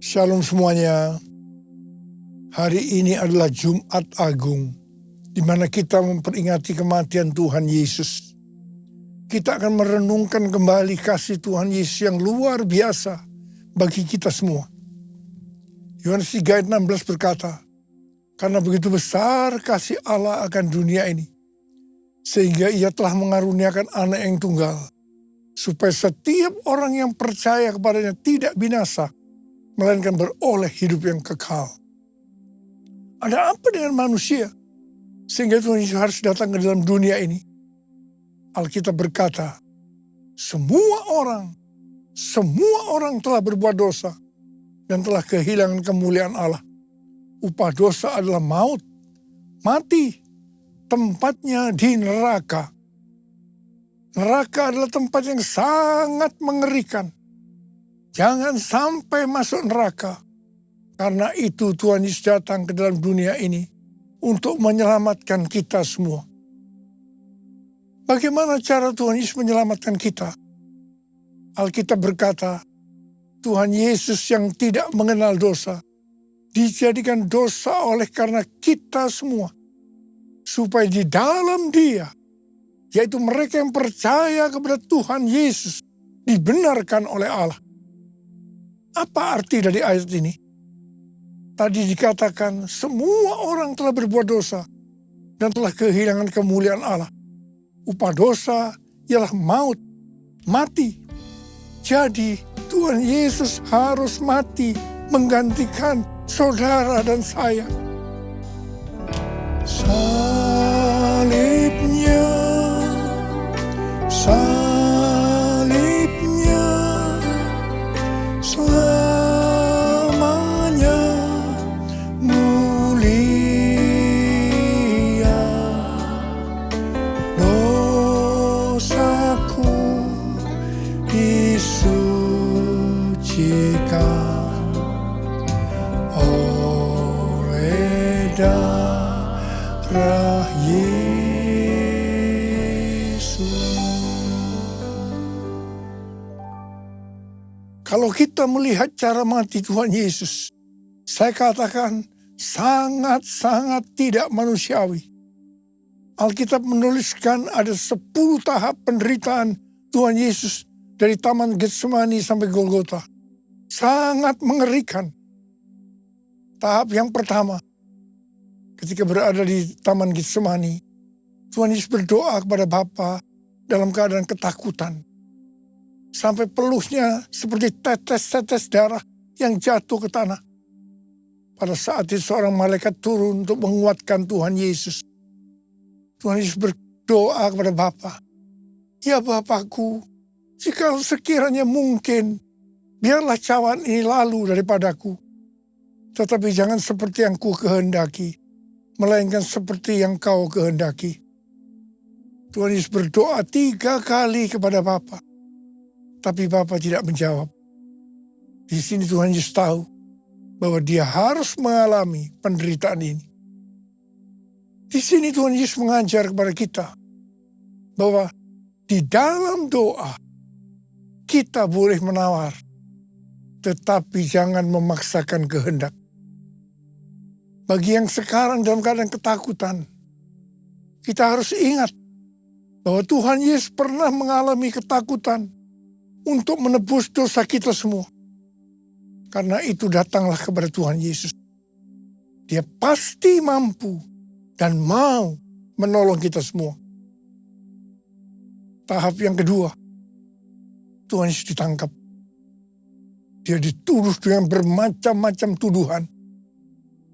Shalom semuanya. Hari ini adalah Jumat Agung, di mana kita memperingati kematian Tuhan Yesus. Kita akan merenungkan kembali kasih Tuhan Yesus yang luar biasa bagi kita semua. Yohanes 3 ayat 16 berkata, "Karena begitu besar kasih Allah akan dunia ini, sehingga Ia telah mengaruniakan Anak yang tunggal, supaya setiap orang yang percaya kepadanya tidak binasa, melainkan beroleh hidup yang kekal." Ada apa dengan manusia sehingga Tuhan Yesus harus datang ke dalam dunia ini? Alkitab berkata, semua orang telah berbuat dosa dan telah kehilangan kemuliaan Allah. Upah dosa adalah maut, mati, tempatnya di neraka. Neraka adalah tempat yang sangat mengerikan. Jangan sampai masuk neraka. Karena itu Tuhan Yesus datang ke dalam dunia ini untuk menyelamatkan kita semua. Bagaimana cara Tuhan Yesus menyelamatkan kita? Alkitab berkata, Tuhan Yesus yang tidak mengenal dosa, dijadikan dosa oleh karena kita semua. Supaya di dalam Dia, yaitu mereka yang percaya kepada Tuhan Yesus, dibenarkan oleh Allah. Apa arti dari ayat ini? Tadi dikatakan semua orang telah berbuat dosa dan telah kehilangan kemuliaan Allah. Upah dosa ialah maut, mati. Jadi Tuhan Yesus harus mati menggantikan saudara dan saya. Salibnya, selamanya mulia. Dosaku disucikan oleh darah Yesus. Kalau kita melihat cara mati Tuhan Yesus, saya katakan sangat-sangat tidak manusiawi. Alkitab menuliskan ada 10 tahap penderitaan Tuhan Yesus dari Taman Getsemani sampai Golgota. Sangat mengerikan. Tahap yang pertama, ketika berada di Taman Getsemani, Tuhan Yesus berdoa kepada Bapa dalam keadaan ketakutan. Sampai peluhnya seperti tetes-tetes darah yang jatuh ke tanah. Pada saat itu seorang malaikat turun untuk menguatkan Tuhan Yesus. Tuhan Yesus berdoa kepada Bapa, "Ya Bapakku, jika sekiranya mungkin, biarlah cawan ini lalu daripadaku. Tetapi jangan seperti yang ku kehendaki, melainkan seperti yang kau kehendaki." Tuhan Yesus berdoa 3 kali kepada Bapa. Tapi Bapa tidak menjawab. Di sini Tuhan Yesus tahu bahwa Dia harus mengalami penderitaan ini. Di sini Tuhan Yesus mengajar kepada kita bahwa di dalam doa kita boleh menawar, tetapi jangan memaksakan kehendak. Bagi yang sekarang dalam keadaan ketakutan, kita harus ingat bahwa Tuhan Yesus pernah mengalami ketakutan untuk menebus dosa kita semua. Karena itu datanglah kepada Tuhan Yesus. Dia pasti mampu dan mau menolong kita semua. Tahap yang kedua, Tuhan Yesus ditangkap. Dia dituduh dengan bermacam-macam tuduhan.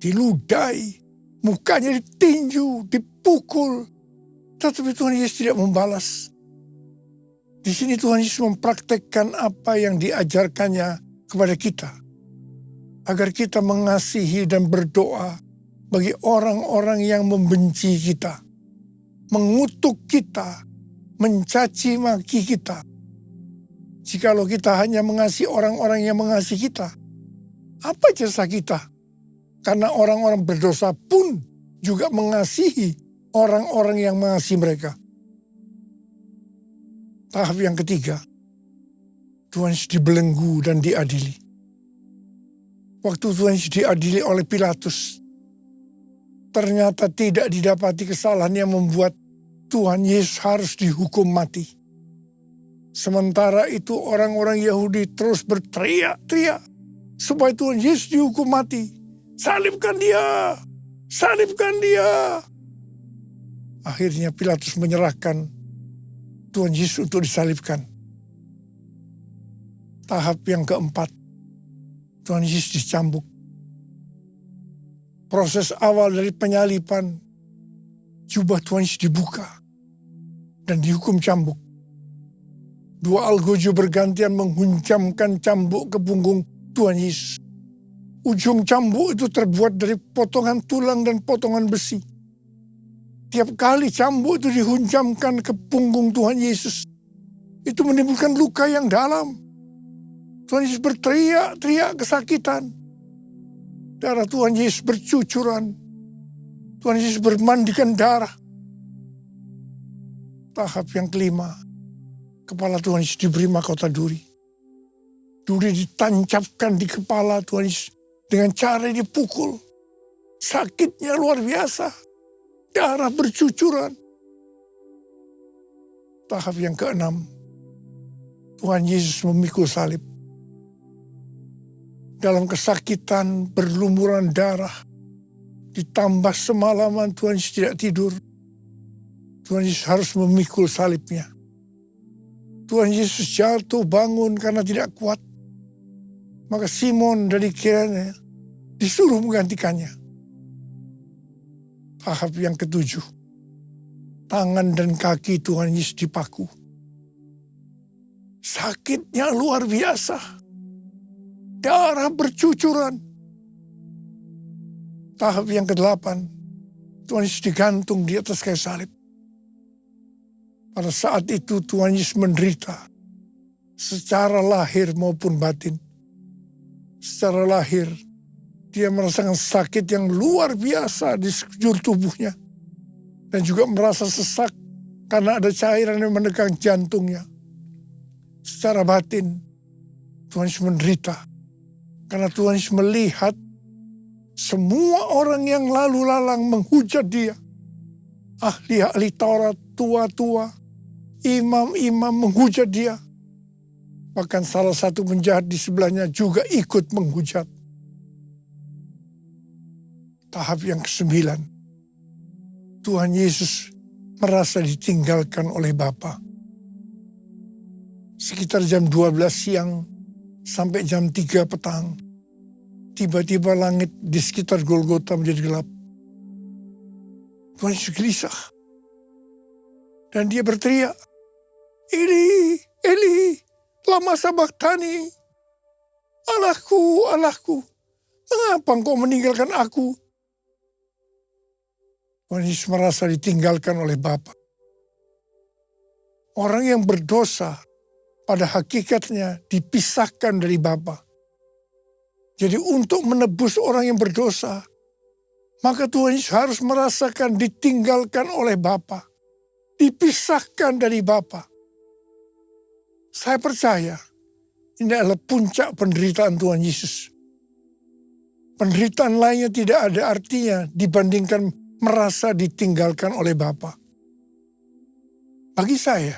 Diludahi, mukanya ditinju, dipukul. Tetapi Tuhan Yesus tidak membalas. Di sini Tuhan Yesus mempraktekkan apa yang diajarkannya kepada kita. Agar kita mengasihi dan berdoa bagi orang-orang yang membenci kita. Mengutuk kita, mencaci maki kita. Jikalau kita hanya mengasihi orang-orang yang mengasihi kita, apa jasa kita? Karena orang-orang berdosa pun juga mengasihi orang-orang yang mengasihi mereka. Tahap yang ketiga, Tuhan Yesus dibelenggu dan diadili. Waktu Tuhan Yesus diadili oleh Pilatus, ternyata tidak didapati kesalahan yang membuat Tuhan Yesus harus dihukum mati. Sementara itu orang-orang Yahudi terus berteriak-teriak supaya Tuhan Yesus dihukum mati. Salibkan dia! Salibkan dia! Akhirnya Pilatus menyerahkan Tuhan Yesus untuk disalibkan. Tahap yang keempat, Tuhan Yesus dicambuk. Proses awal dari penyaliban, jubah Tuhan Yesus dibuka dan dihukum cambuk. Dua algojo bergantian menghunjamkan cambuk ke punggung Tuhan Yesus. Ujung cambuk itu terbuat dari potongan tulang dan potongan besi. Tiap kali cambuk itu dihunjamkan ke punggung Tuhan Yesus, itu menimbulkan luka yang dalam. Tuhan Yesus berteriak-teriak kesakitan. Darah Tuhan Yesus bercucuran. Tuhan Yesus bermandikan darah. Tahap yang kelima, kepala Tuhan Yesus diberi mahkota duri. Duri ditancapkan di kepala Tuhan Yesus dengan cara dipukul. Sakitnya luar biasa. Darah bercucuran. Tahap yang keenam, Tuhan Yesus memikul salib. Dalam kesakitan, berlumuran darah, ditambah semalaman Tuhan Yesus tidak tidur. Tuhan Yesus harus memikul salibnya. Tuhan Yesus jatuh bangun karena tidak kuat. Maka Simon dari Kirene disuruh menggantikannya. Tahap yang ketujuh, tangan dan kaki Tuhan Yesus dipaku. Sakitnya luar biasa. Darah bercucuran. Tahap yang kedelapan, Tuhan Yesus digantung di atas kayu salib. Pada saat itu Tuhan Yesus menderita secara lahir maupun batin. Secara lahir, dia merasakan sakit yang luar biasa di sekujur tubuhnya. Dan juga merasa sesak karena ada cairan yang menegang jantungnya. Secara batin, Tuhan Yesus menderita. Karena Tuhan Yesus melihat semua orang yang lalu lalang menghujat dia. Ahli-ahli Taurat, tua-tua, imam-imam menghujat dia. Bahkan salah satu penjahat di sebelahnya juga ikut menghujat. Tahap yang ke-9. Tuhan Yesus merasa ditinggalkan oleh Bapa. Sekitar jam 12 siang sampai jam 3 petang. Tiba-tiba langit di sekitar Golgota menjadi gelap. Tuhan Yesus gelisah. Dan dia berteriak, Eli, Eli, lama sabachthani. Allahku, Allahku, mengapa engkau meninggalkan aku? Tuhan Yesus merasa ditinggalkan oleh Bapa. Orang yang berdosa pada hakikatnya dipisahkan dari Bapa. Jadi untuk menebus orang yang berdosa, maka Tuhan Yesus harus merasakan ditinggalkan oleh Bapa. Dipisahkan dari Bapa. Saya percaya ini adalah puncak penderitaan Tuhan Yesus. Penderitaan lainnya tidak ada artinya dibandingkan merasa ditinggalkan oleh Bapa. Bagi saya,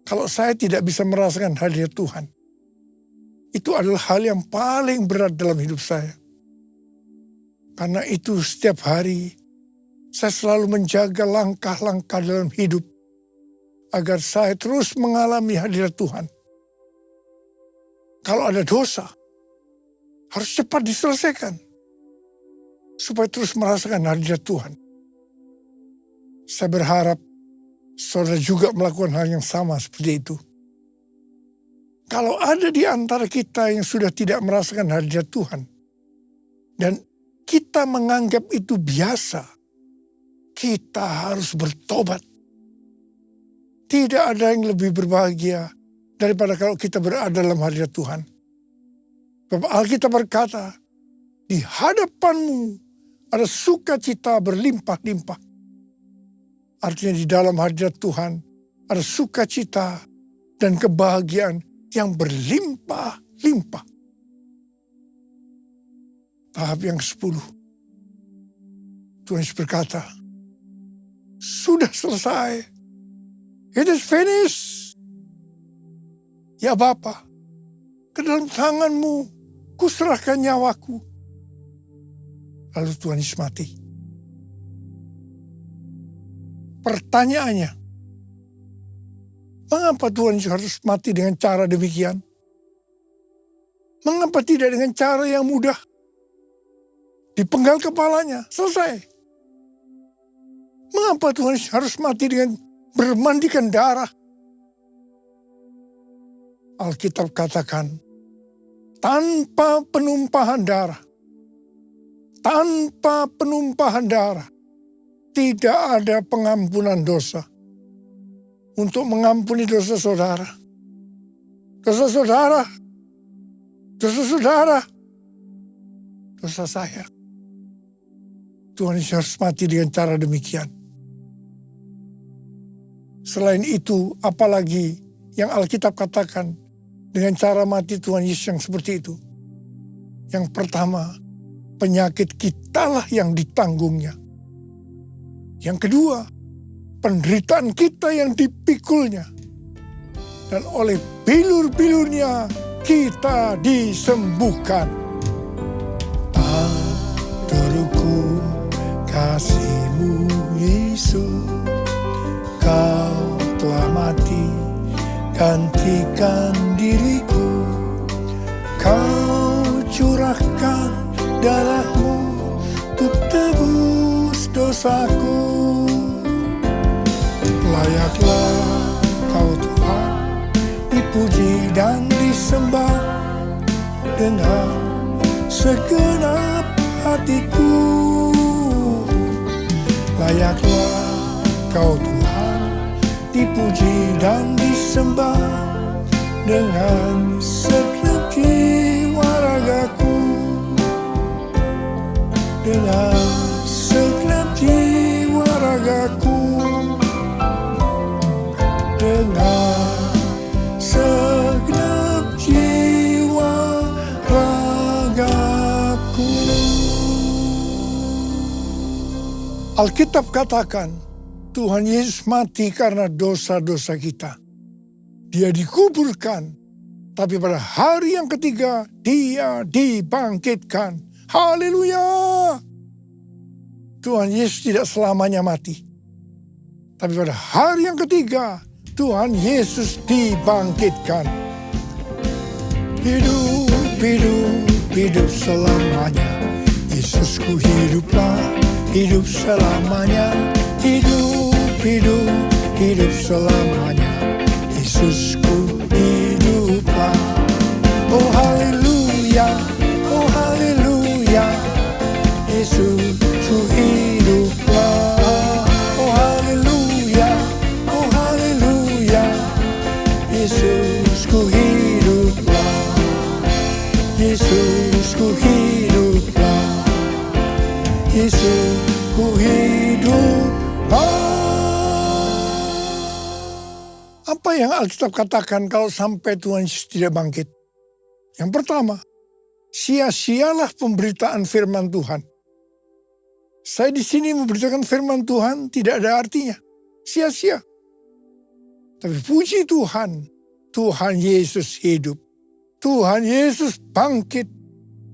kalau saya tidak bisa merasakan hadirat Tuhan, itu adalah hal yang paling berat dalam hidup saya. Karena itu setiap hari saya selalu menjaga langkah-langkah dalam hidup agar saya terus mengalami hadirat Tuhan. Kalau ada dosa, harus cepat diselesaikan supaya terus merasakan hadirat Tuhan. Saya berharap saudara juga melakukan hal yang sama seperti itu. Kalau ada di antara kita yang sudah tidak merasakan hadirat Tuhan, dan kita menganggap itu biasa, kita harus bertobat. Tidak ada yang lebih berbahagia daripada kalau kita berada dalam hadirat Tuhan. Sebab Alkitab berkata, di hadapanmu ada sukacita berlimpah-limpah. Artinya di dalam hadirat Tuhan ada sukacita dan kebahagiaan yang berlimpah-limpah. tahap yang ke-10. Tuhan Yesus berkata, sudah selesai. It is finished. Ya Bapa, ke dalam tangan-Mu kuserahkan nyawaku. Lalu Tuhan Yesus mati. Pertanyaannya, mengapa Tuhan Yesus harus mati dengan cara demikian? Mengapa tidak dengan cara yang mudah? Dipenggal kepalanya, selesai. Mengapa Tuhan Yesus harus mati dengan bermandikan darah? Alkitab katakan, tanpa penumpahan darah, tidak ada pengampunan dosa. Untuk mengampuni dosa saudara, dosa saya. Tuhan Yesus harus mati dengan cara demikian. Selain itu, apalagi yang Alkitab katakan dengan cara mati Tuhan Yesus yang seperti itu. Yang pertama, penyakit kitalah yang ditanggungnya. Yang kedua, penderitaan kita yang dipikulnya. Dan oleh bilur-bilurnya kita disembuhkan. Turuku kasih-Mu Yesus, Kau telah mati gantikan diriku. Kau curahkan darah-Mu untuk tebus dosaku. Layaklah Kau Tuhan dipuji dan disembah dengan segenap hatiku. Layaklah Kau Tuhan dipuji dan disembah dengan segenap jiwa ragaku. Dengan segenap jiwa ragaku. Dengan segenap jiwa ragaku. Alkitab katakan, Tuhan Yesus mati karena dosa-dosa kita. Dia dikuburkan, tapi pada hari yang ketiga, Dia dibangkitkan. Haleluya! Tuhan Yesus tidak selamanya mati. Tapi pada hari yang ketiga, Tuhan Yesus dibangkitkan. Hidup, hidup, hidup selamanya. Yesusku hiduplah, hidup selamanya. Hidup, hidup, hidup selamanya. Yesusku hiduplah. Oh haleluya, oh haleluya. Yesusku hiduplah. Oh haleluya, oh haleluya. Yesusku hiduplah. Yesusku hiduplah. Yesusku hiduplah. Apa yang Alkitab katakan kalau sampai Tuhan Yesus tidak bangkit? Yang pertama, sia-sialah pemberitaan firman Tuhan. Saya di sini memberitakan firman Tuhan tidak ada artinya. Sia-sia. Tapi puji Tuhan, Tuhan Yesus hidup. Tuhan Yesus bangkit.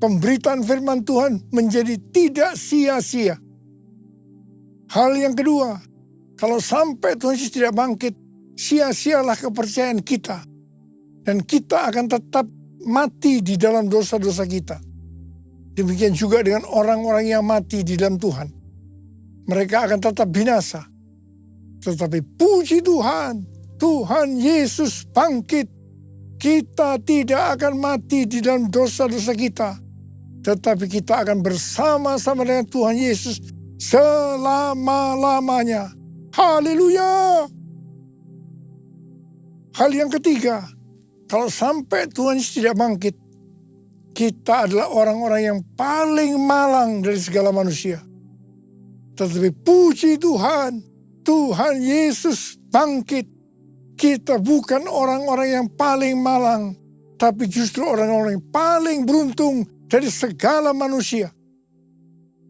Pemberitaan firman Tuhan menjadi tidak sia-sia. Hal yang kedua, kalau sampai Tuhan Yesus tidak bangkit, sia-sialah kepercayaan kita. Dan kita akan tetap mati di dalam dosa-dosa kita. Demikian juga dengan orang-orang yang mati di dalam Tuhan. Mereka akan tetap binasa. Tetapi puji Tuhan, Tuhan Yesus bangkit. Kita tidak akan mati di dalam dosa-dosa kita. Tetapi kita akan bersama-sama dengan Tuhan Yesus selama-lamanya. Haleluya! Hal yang ketiga, kalau sampai Tuhan Yesus tidak bangkit, kita adalah orang-orang yang paling malang dari segala manusia. Tetapi puji Tuhan, Tuhan Yesus bangkit. Kita bukan orang-orang yang paling malang, tapi justru orang-orang yang paling beruntung dari segala manusia.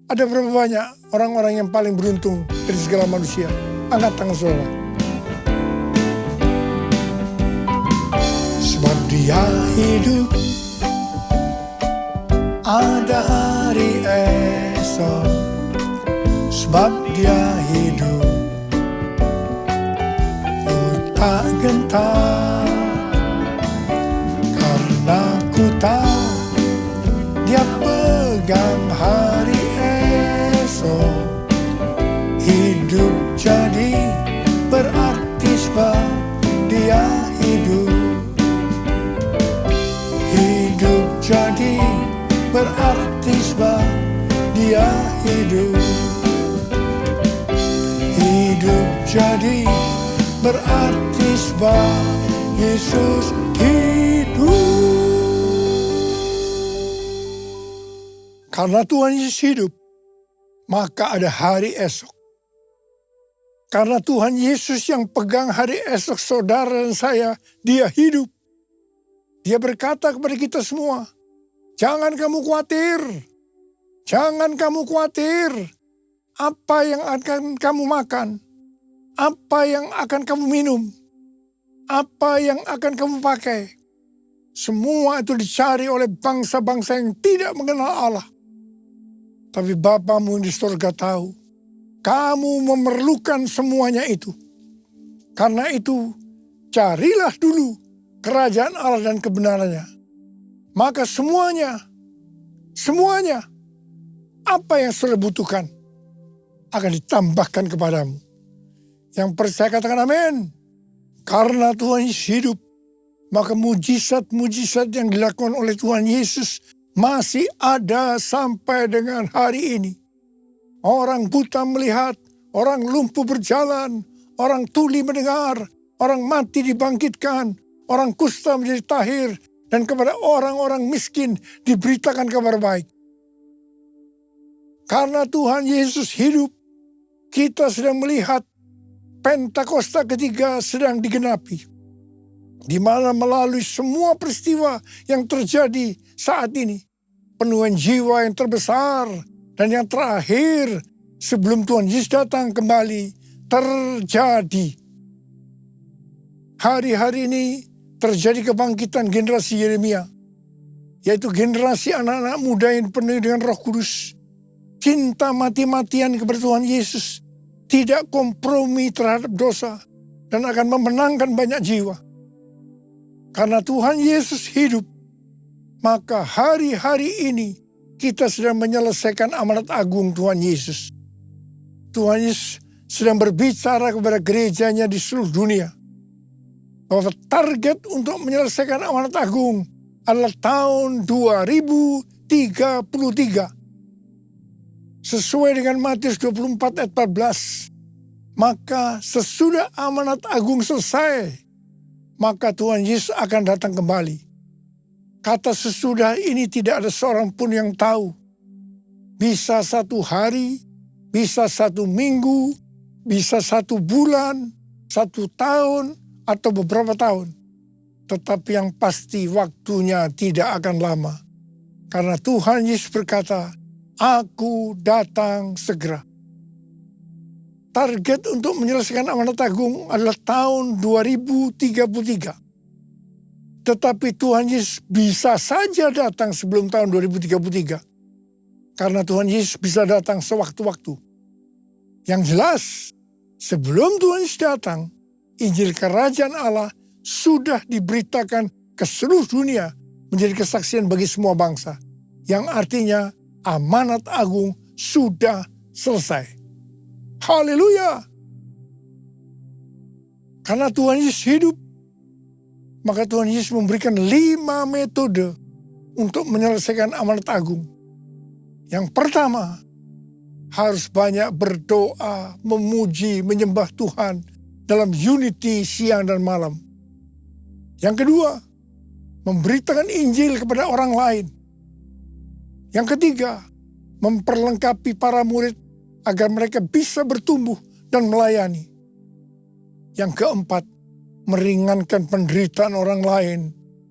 Ada berapa banyak orang-orang yang paling beruntung dari segala manusia? Angkat tangan saudara. Sebab dia hidup, ada hari esok. Sebab dia hidup, ku tak gentar. Karena ku tahu dia pegang hari esok. Hidup jadi berarti sebab dia hidup. Hidup jadi berarti sebab dia hidup. Hidup jadi berarti sebab Yesus hidup. Karena Tuhan Yesus hidup, maka ada hari esok. Karena Tuhan Yesus yang pegang hari esok saudara dan saya, dia hidup. Dia berkata kepada kita semua, jangan kamu khawatir. Jangan kamu khawatir. Apa yang akan kamu makan? Apa yang akan kamu minum? Apa yang akan kamu pakai? Semua itu dicari oleh bangsa-bangsa yang tidak mengenal Allah. Tapi Bapamu di surga tahu, kamu memerlukan semuanya itu. Karena itu, carilah dulu kerajaan Allah dan kebenarannya. Maka semuanya, apa yang saudara butuhkan akan ditambahkan kepadamu. Yang percaya katakan amin. Karena Tuhan Yesus hidup, maka mujizat-mujizat yang dilakukan oleh Tuhan Yesus masih ada sampai dengan hari ini. Orang buta melihat, orang lumpuh berjalan, orang tuli mendengar, orang mati dibangkitkan, orang kusta menjadi tahir, dan kepada orang-orang miskin diberitakan kabar baik. Karena Tuhan Yesus hidup, kita sedang melihat Pentakosta ketiga sedang digenapi. Di mana melalui semua peristiwa yang terjadi saat ini, penuhan jiwa yang terbesar dan yang terakhir sebelum Tuhan Yesus datang kembali terjadi. Hari-hari ini terjadi kebangkitan generasi Yeremia, yaitu generasi anak-anak muda yang penuh dengan Roh Kudus, cinta mati-matian kepada Tuhan Yesus, tidak kompromi terhadap dosa, dan akan memenangkan banyak jiwa. Karena Tuhan Yesus hidup, maka hari-hari ini kita sedang menyelesaikan amanat agung Tuhan Yesus. Tuhan Yesus sedang berbicara kepada gerejanya di seluruh dunia, bahwa target untuk menyelesaikan amanat agung adalah tahun 2033. Sesuai dengan Matius 24 ayat 14. Maka sesudah amanat agung selesai, maka Tuhan Yesus akan datang kembali. Kata sesudah ini tidak ada seorang pun yang tahu. Bisa 1 hari, bisa 1 minggu, bisa 1 bulan, 1 tahun, atau beberapa tahun. Tetapi yang pasti waktunya tidak akan lama. Karena Tuhan Yesus berkata, Aku datang segera. Target untuk menyelesaikan amanat agung adalah tahun 2033. Tetapi Tuhan Yesus bisa saja datang sebelum tahun 2033. Karena Tuhan Yesus bisa datang sewaktu-waktu. Yang jelas, sebelum Tuhan Yesus datang, Injil Kerajaan Allah sudah diberitakan ke seluruh dunia menjadi kesaksian bagi semua bangsa. Yang artinya, amanat agung sudah selesai. Haleluya. Karena Tuhan Yesus hidup, maka Tuhan Yesus memberikan 5 metode untuk menyelesaikan amanat agung. Yang pertama, harus banyak berdoa, memuji, menyembah Tuhan dalam unity siang dan malam. Yang kedua, memberitakan Injil kepada orang lain. Yang ketiga, memperlengkapi para murid agar mereka bisa bertumbuh dan melayani. Yang keempat, meringankan penderitaan orang lain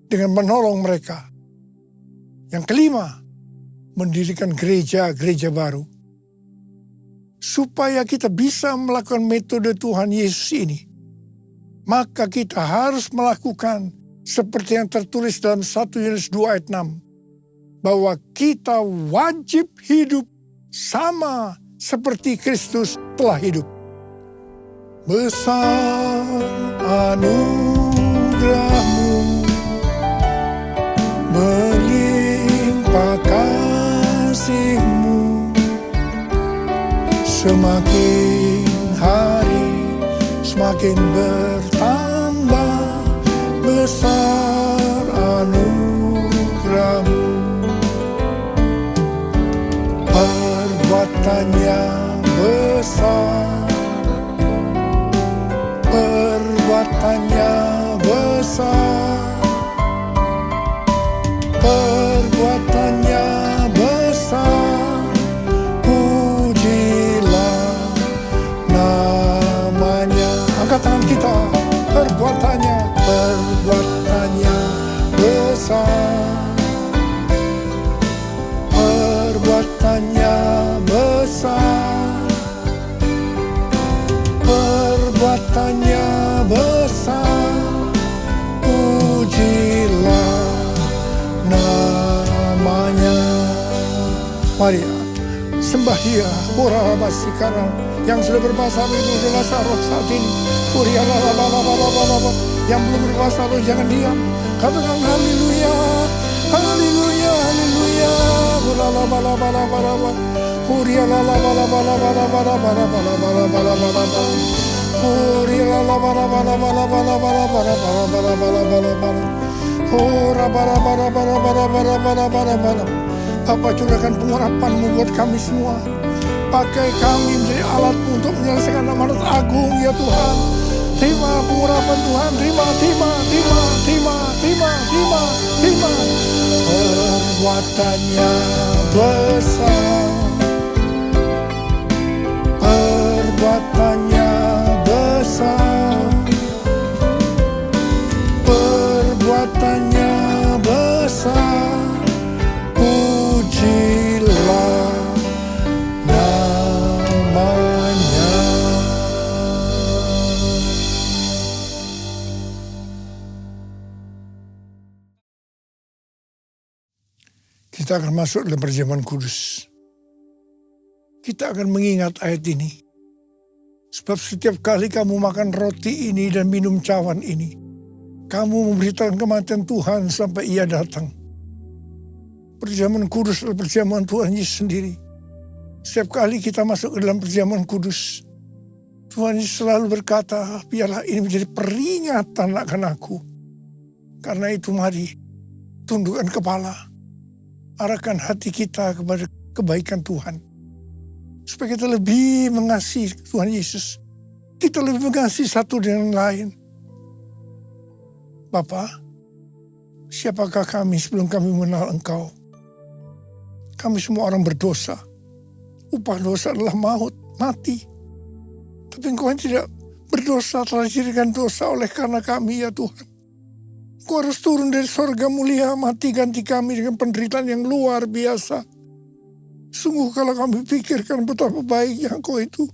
dengan menolong mereka. Yang kelima, mendirikan gereja-gereja baru. Supaya kita bisa melakukan metode Tuhan Yesus ini, maka kita harus melakukan seperti yang tertulis dalam 1 Yohanes 2 ayat 6. Bahwa kita wajib hidup sama seperti Kristus telah hidup. Besar anugerah-Mu, melimpah kasih-Mu, semakin hari semakin bertambah besar anugerah-Mu. Perbuatannya besar, perbuatannya besar, perbuatannya besar, pujilah namanya. Angkat tangan kita, perbuatannya besar, perbuatannya besar, perbuatannya besar, pujilah namanya. Mari sembah Dia, Pura Basikara, yang sudah berbahasa roh itu berbahasa roh saat ini. Pura yang belum berbahasa roh jangan diam, katakan haleluya, haleluya, haleluya. Pura la bala bala bala bala, pura la la bala bala bala bala bala bala bala bala bala bala, pura la la bala bala bala bala bala bala bala bala bala bala, pura bala bala bala bala bala bala bala bala. Bapa, curahkan pengurapan-Mu buat kami semua. Pakai kami menjadi alat-Mu untuk menyelesaikan amanat agung ya Tuhan. Terima pengurapan Tuhan, terima. Perbuatannya besar, perbuatannya besar, perbuatannya besar, pujilah namanya. Kita akan masuk dalam perjamuan kudus. Kita akan mengingat ayat ini. Sebab setiap kali kamu makan roti ini dan minum cawan ini, kamu memberitakan kematian Tuhan sampai Ia datang. Perjamuan kudus adalah perjamuan Tuhan Yesus sendiri. Setiap kali kita masuk ke dalam perjamuan kudus, Tuhan Yesus selalu berkata, biarlah ini menjadi peringatan akan aku. Karena itu mari, tundukkan kepala, arahkan hati kita kepada kebaikan Tuhan. Supaya kita lebih mengasihi Tuhan Yesus. Kita lebih mengasihi satu dengan lain. Bapa, siapakah kami sebelum kami mengenal Engkau? Kami semua orang berdosa. Upah dosa adalah maut, mati. Tapi Engkau yang tidak berdosa telah dijadikan dosa oleh karena kami ya Tuhan. Engkau harus turun dari sorga mulia, mati ganti kami dengan penderitaan yang luar biasa. Sungguh kalau kami pikirkan betapa baiknya Engkau itu.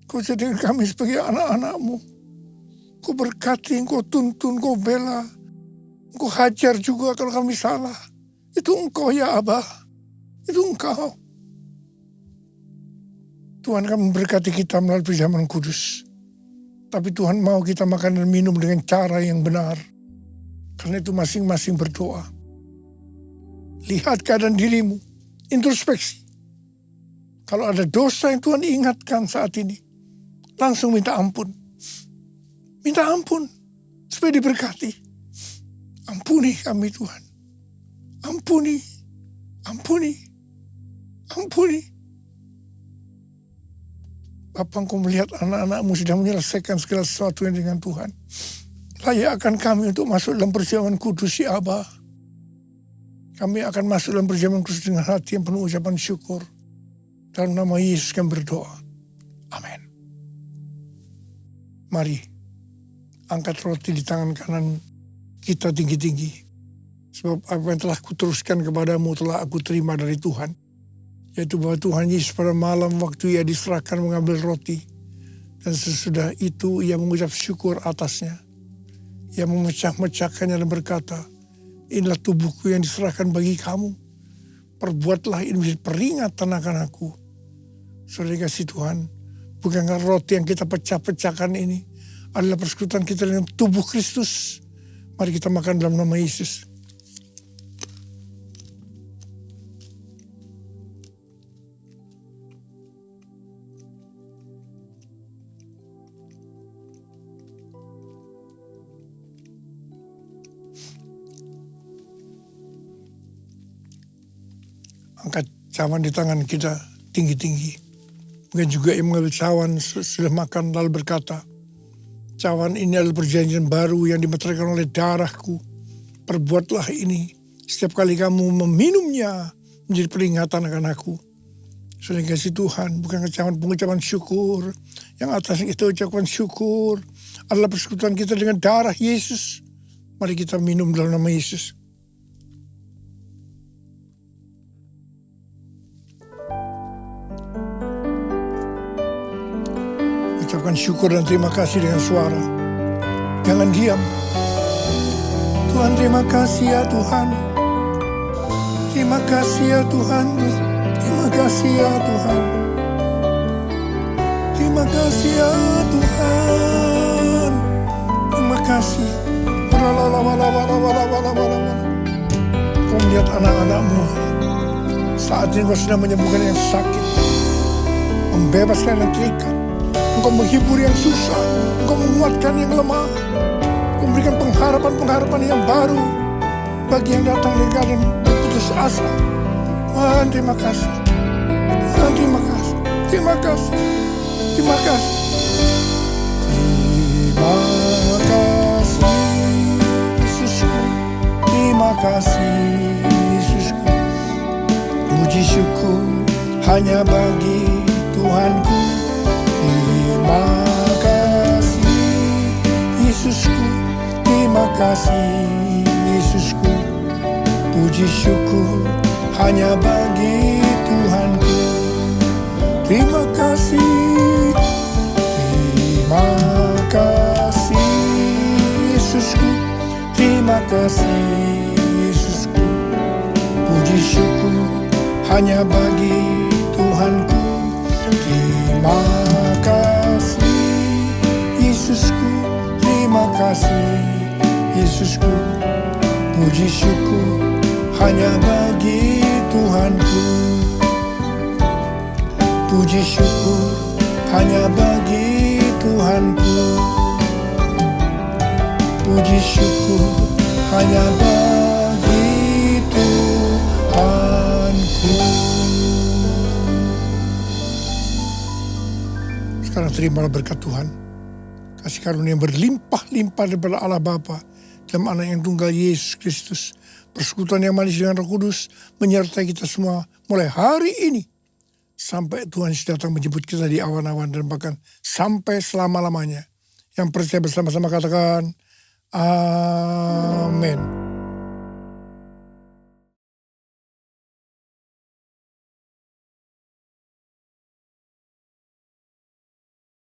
Engkau jadikan kami sebagai anak-anak-Mu. Engkau berkati, Engkau tuntun, Engkau bela. Engkau hajar juga kalau kami salah. Itu Engkau ya Abah. Itu Engkau. Tuhan akan memberkati kita melalui perjamuan kudus. Tapi Tuhan mau kita makan dan minum dengan cara yang benar. Karena itu masing-masing berdoa. Lihat keadaan dirimu. Introspeksi. Kalau ada dosa yang Tuhan ingatkan saat ini, langsung minta ampun. Minta ampun supaya diberkati. Ampuni kami Tuhan. Ampuni. Bapa, Engkau melihat anak-anak-Mu sedang menyelesaikan segala sesuatu yang dengan Tuhan. Layakkan kami untuk masuk dalam perjamuan kudus ya Abah. Kami akan masuk dalam perjamuan kudus dengan hati yang penuh ucapan syukur. Dalam nama Yesus kami berdoa. Amin. Mari, angkat roti di tangan kanan kita tinggi-tinggi. Sebab apa yang telah kuteruskan kepadamu telah aku terima dari Tuhan. Yaitu bahwa Tuhan Yesus pada malam waktu ia diserahkan mengambil roti. Dan sesudah itu ia mengucap syukur atasnya. Ia memecah-mecahkannya dan berkata, inilah tubuhku yang diserahkan bagi kamu. Perbuatlah ini menjadi peringatan akan aku. Saudara kasih Tuhan, bukankah roti yang kita pecah-pecahkan ini adalah persekutuan kita dengan tubuh Kristus. Mari kita makan dalam nama Yesus. Angkat cawan di tangan kita tinggi-tinggi. Mungkin juga yang mengambil cawan sudah makan lalu berkata, cawan ini adalah perjanjian baru yang dimeteraikan oleh darahku. Perbuatlah ini setiap kali kamu meminumnya menjadi peringatan akan aku. Saudara kasih Tuhan, bukan cawan pengucapan syukur. Yang atasnya kita ucapkan syukur adalah persekutuan kita dengan darah Yesus. Mari kita minum dalam nama Yesus. Ucapkan syukur dan terima kasih dengan suara. Jangan diam. Tuhan, terima kasih ya Tuhan. Terima kasih ya Tuhan. Terima kasih ya Tuhan. Terima kasih ya Tuhan. Terima kasih. Kau melihat anak-anakmu. Saat ini kau sedang menyembuhkan yang sakit. Membebaskan yang terikat. Engkau menghibur yang susah, Engkau menguatkan yang lemah, Engkau memberikan pengharapan-pengharapan yang baru bagi yang datang dengan keadaan putus asa. Tuhan, terima kasih. Tuhan, terima kasih. Terima kasih. Terima kasih. Terima kasih Yesusku. Terima kasih Yesusku. Puji syukur hanya bagi Tuhanku. Terima kasih Yesusku, terima kasih Yesusku. Puji syukur hanya bagi Tuhanku. Terima kasih, terima kasih Yesusku, terima kasih Yesusku. Puji syukur hanya bagi Tuhanku. Terima kasih Yesusku, terima kasih Yesusku. Puji syukur hanya bagi Tuhanku. Puji syukur hanya bagi Tuhanku. Puji syukur hanya bagi Tuhanku. Sekarang terimalah berkat Tuhan. Kasih karunia yang berlimpah-limpah daripada Allah Bapa dalam anak yang tunggal Yesus Kristus. Persekutuan yang manis dengan Roh Kudus menyertai kita semua mulai hari ini. Sampai Tuhan Yesus datang menjemput kita di awan-awan dan bahkan sampai selama-lamanya. Yang percaya bersama-sama katakan, amin.